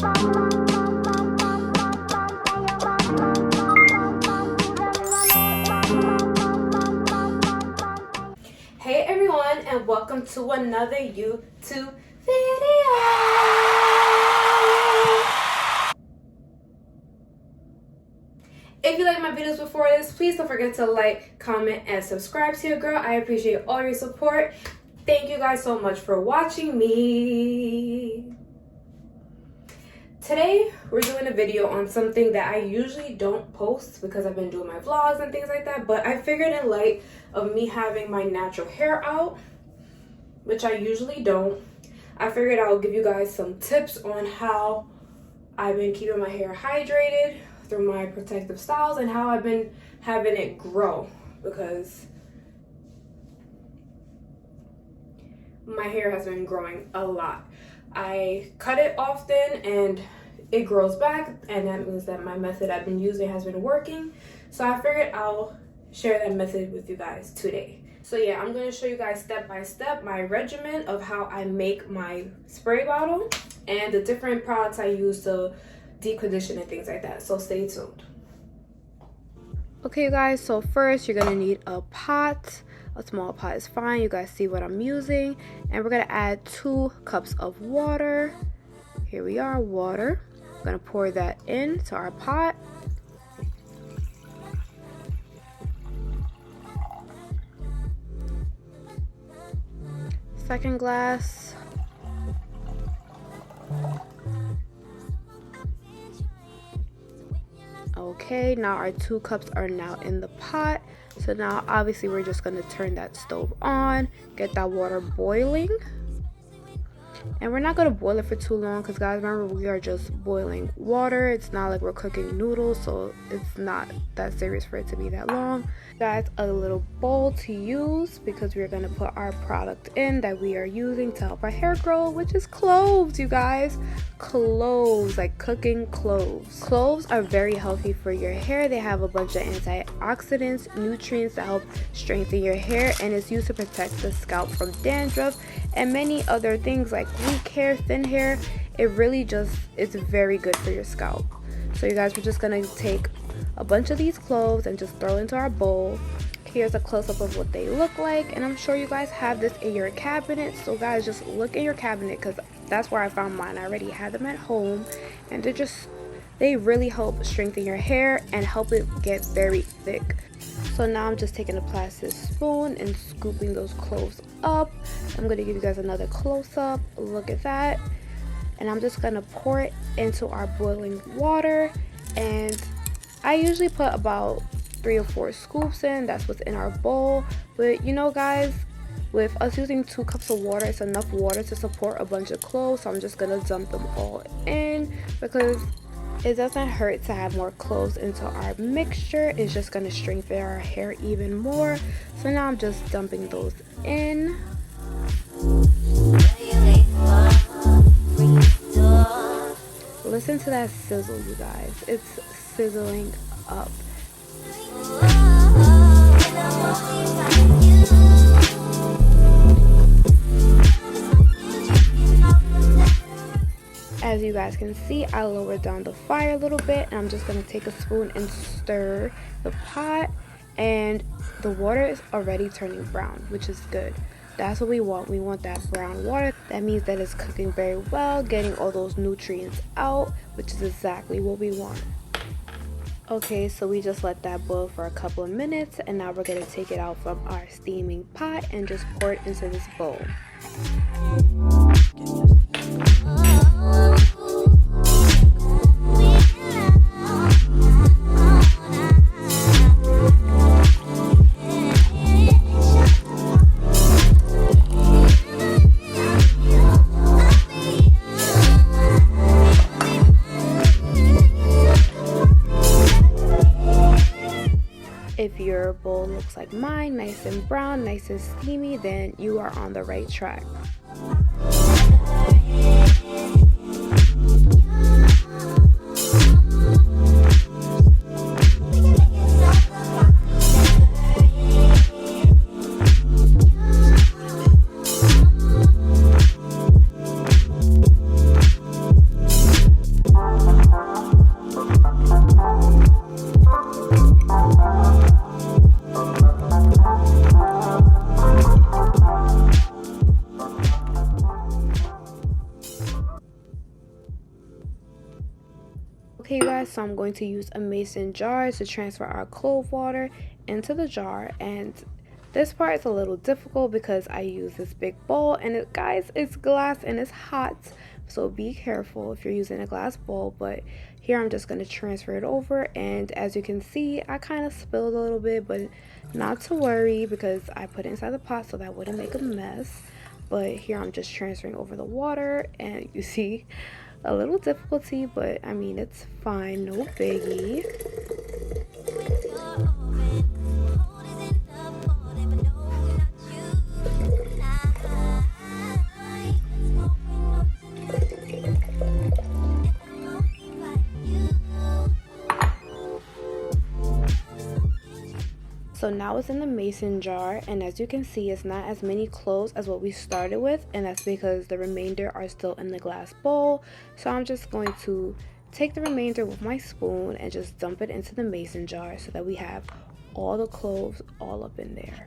Hey everyone, and welcome to another YouTube video. If you like my videos before this, please don't forget to like, comment, and subscribe to your girl. I appreciate all your support. Thank you guys so much for watching me. Today, we're doing a video on something that I usually don't post because I've been doing my vlogs and things like that, but I figured in light of me having my natural hair out, which I usually don't, I figured I'll give you guys some tips on how I've been keeping my hair hydrated through my protective styles and how I've been having it grow, because my hair has been growing a lot. I cut it often and it grows back, and that means that my method I've been using has been working. So I figured I'll share that method with you guys today. So yeah, I'm going to show you guys step by step my regimen of how I make my spray bottle and the different products I use to deep condition and things like that. So stay tuned. Okay, you guys, so first you're going to need a pot. A small pot is fine. You guys see what I'm using. And we're going to add 2 cups of water. Here we are, water. I'm going to pour that into our pot. Second glass. Okay, now our 2 cups are now in the pot. So now obviously we're just going to turn that stove on, get that water boiling. And we're not going to boil it for too long because, guys, remember, we are just boiling water. It's not like we're cooking noodles, so it's not that serious for it to be that long. Guys, a little bowl to use because we're going to put our product in that we are using to help our hair grow, which is cloves, you guys. Cloves, like cooking cloves. Cloves are very healthy for your hair. They have a bunch of antioxidants, nutrients that help strengthen your hair, and it's used to protect the scalp from dandruff and many other things like weak hair, thin hair. It really just is very good for your scalp. So you guys, we're just gonna take a bunch of these cloves and just throw into our bowl. Here's a close-up of what they look like, and I'm sure you guys have this in your cabinet. So guys, just look in your cabinet because that's where I found mine. I already had them at home, and they really help strengthen your hair and help it get very thick. So now I'm just taking a plastic spoon and scooping those cloves up. I'm going to give you guys another close-up. Look at that. And I'm just going to pour it into our boiling water. And I usually put about 3 or 4 scoops in. That's what's in our bowl. But you know, guys, with us using 2 cups of water, it's enough water to support a bunch of cloves. So I'm just going to dump them all in because it doesn't hurt to have more cloves into our mixture. It's just going to strengthen our hair even more. So now I'm just dumping those in. Listen to that sizzle, you guys. It's sizzling up. As you guys can see, I lowered down the fire a little bit, and I'm just going to take a spoon and stir the pot, and the water is already turning brown, which is good. That's what we want. We want that brown water. That means that it's cooking very well, getting all those nutrients out, which is exactly what we want. Okay, so we just let that boil for a couple of minutes, and now we're going to take it out from our steaming pot and just pour it into this bowl. If your bowl looks like mine, nice and brown, nice and steamy, then you are on the right track. Okay guys, so I'm going to use a mason jar to transfer our clove water into the jar, and this part is a little difficult because I use this big bowl, and guys, it's glass and it's hot, so be careful if you're using a glass bowl. But here I'm just going to transfer it over, and as you can see, I kind of spilled a little bit, but not to worry because I put it inside the pot so that wouldn't make a mess. But here I'm just transferring over the water, and you see a little difficulty, but I mean, it's fine, no biggie. So now it's in the mason jar, and as you can see, it's not as many cloves as what we started with, and that's because the remainder are still in the glass bowl. So I'm just going to take the remainder with my spoon and just dump it into the mason jar so that we have all the cloves all up in there.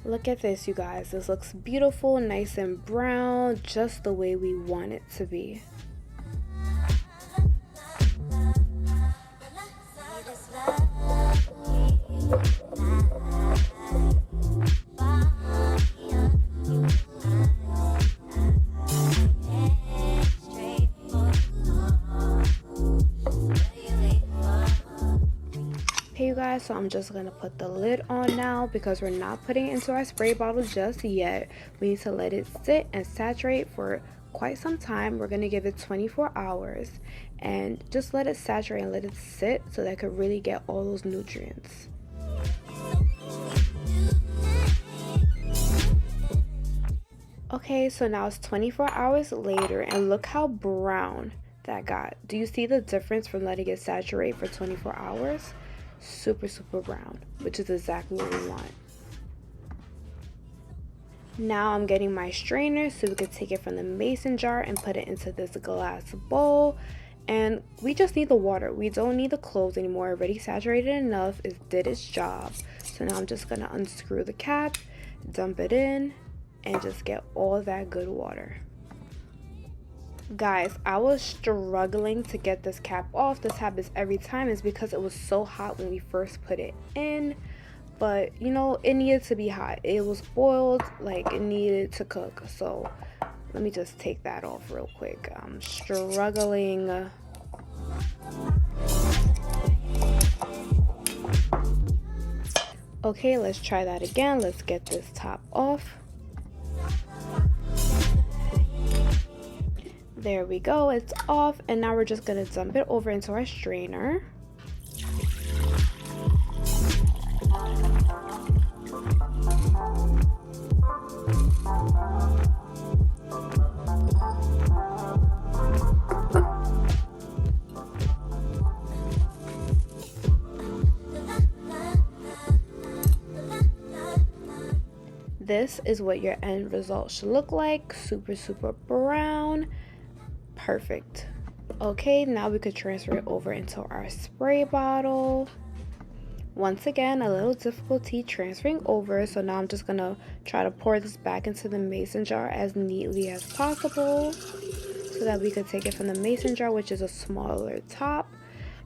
Look at this, you guys. This looks beautiful, nice and brown, just the way we want it to be. Okay, you guys, so I'm just gonna put the lid on now because we're not putting it into our spray bottle just yet. We need to let it sit and saturate for quite some time. We're gonna give it 24 hours and just let it saturate and let it sit so that it could really get all those nutrients. Okay, so now it's 24 hours later, and look how brown that got. Do you see the difference from letting it saturate for 24 hours? Super brown, which is exactly what we want. Now I'm getting my strainer so we could take it from the mason jar and put it into this glass bowl, and we just need the water. We don't need the cloves anymore. Already saturated enough. It did its job. So now I'm just gonna unscrew the cap, dump it in, and just get all that good water. Guys, I was struggling to get this cap off. This happens every time. It's because it was so hot when we first put it in, but you know, it needed to be hot. It was boiled, like it needed to cook. So let me just take that off real quick. I'm struggling. Okay, let's try that again. Let's get this top off. There we go, it's off, and now we're just gonna dump it over into our strainer. This is what your end result should look like. Super brown. Perfect. Okay, now we could transfer it over into our spray bottle. Once again, a little difficulty transferring over, so now I'm just gonna try to pour this back into the mason jar as neatly as possible so that we could take it from the mason jar, which is a smaller top,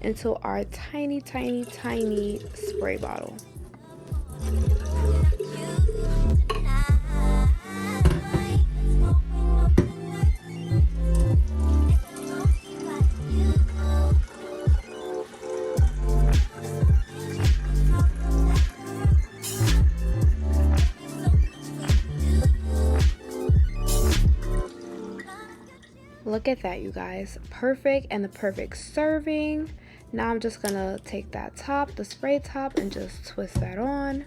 into our tiny spray bottle. Look at that, you guys. Perfect, and the perfect serving. Now I'm just gonna take that top, the spray top, and just twist that on.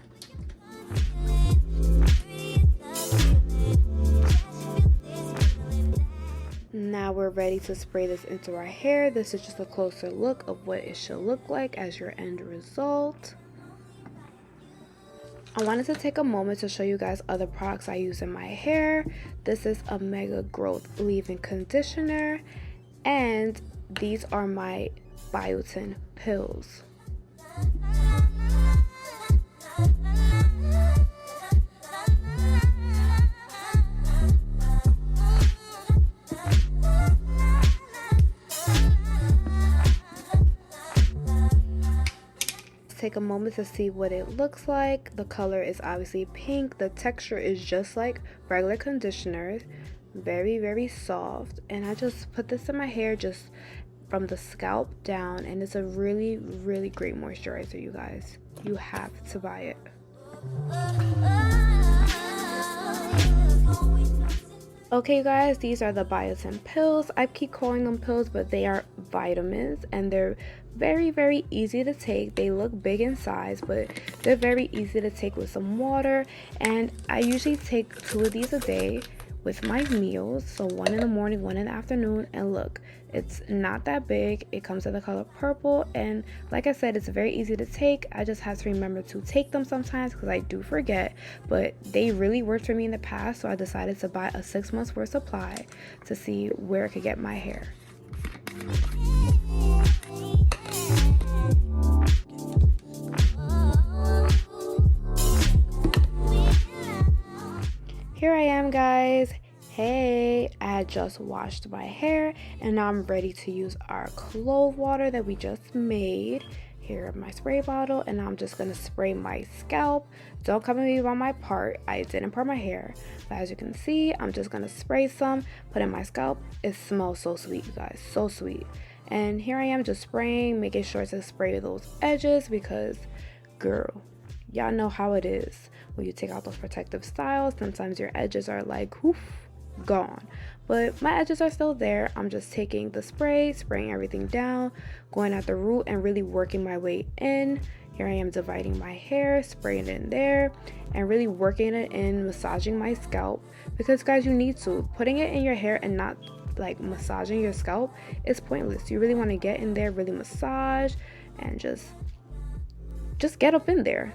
Now we're ready to spray this into our hair. This is just a closer look of what it should look like as your end result. I wanted to take a moment to show you guys other products I use in my hair. This is a Mega Growth Leave-In Conditioner, and these are my biotin pills. Take a moment to see what it looks like. The color is obviously pink. The texture is just like regular conditioners, very soft, and I just put this in my hair just from the scalp down, and it's a really great moisturizer, you guys. You have to buy it. Okay guys, these are the biotin pills. I keep calling them pills, but they are vitamins, and they're very easy to take. They look big in size, but they're very easy to take with some water, and I usually take 2 of these a day with my meals, so 1 in the morning, 1 in the afternoon. And look, it's not that big. It comes in the color purple, and like I said, it's very easy to take. I just have to remember to take them sometimes because I do forget, but they really worked for me in the past, so I decided to buy a 6 months worth supply to see where I could get my hair. Here I am, guys. Hey, I had just washed my hair, and now I'm ready to use our clove water that we just made. Here in my spray bottle, and I'm just gonna spray my scalp. Don't come at me on my part. I didn't part my hair, but as you can see, I'm just gonna spray some, put in my scalp. It smells so sweet, you guys, so sweet. And here I am just spraying, making sure to spray those edges because, girl, y'all know how it is. When you take out those protective styles, sometimes your edges are like, whoof, gone. But my edges are still there. I'm just taking the spray, spraying everything down, going at the root and really working my way in. Here I am dividing my hair, spraying it in there, and really working it in, massaging my scalp. Because guys, you need to. Putting it in your hair and not like massaging your scalp is pointless. You really want to get in there, really massage, and just get up in there.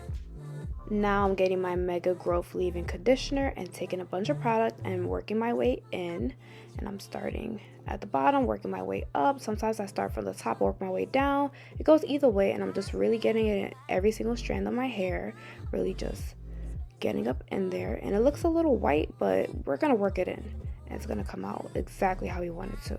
Now I'm getting my Mega Growth Leave-In Conditioner and taking a bunch of product and working my way in. And I'm starting at the bottom, working my way up. Sometimes I start from the top, work my way down. It goes either way, and I'm just really getting it in every single strand of my hair. Really just getting up in there. And it looks a little white, but we're going to work it in. And it's going to come out exactly how we want it to.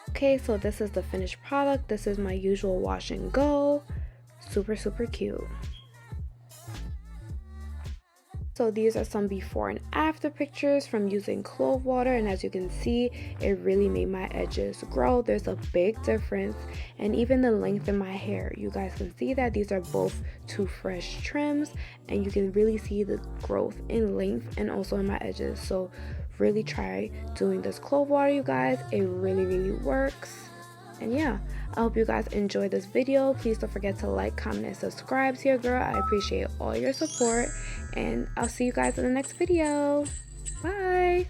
Okay, so this is the finished product. This is my usual wash and go. Super cute. So these are some before and after pictures from using clove water, and as you can see, it really made my edges grow. There's a big difference, and even the length in my hair, you guys can see that these are both 2 fresh trims, and you can really see the growth in length and also in my edges. So really try doing this clove water, you guys. It really works. And yeah, I hope you guys enjoyed this video. Please don't forget to like, comment, and subscribe to your girl. I appreciate all your support, and I'll see you guys in the next video. Bye.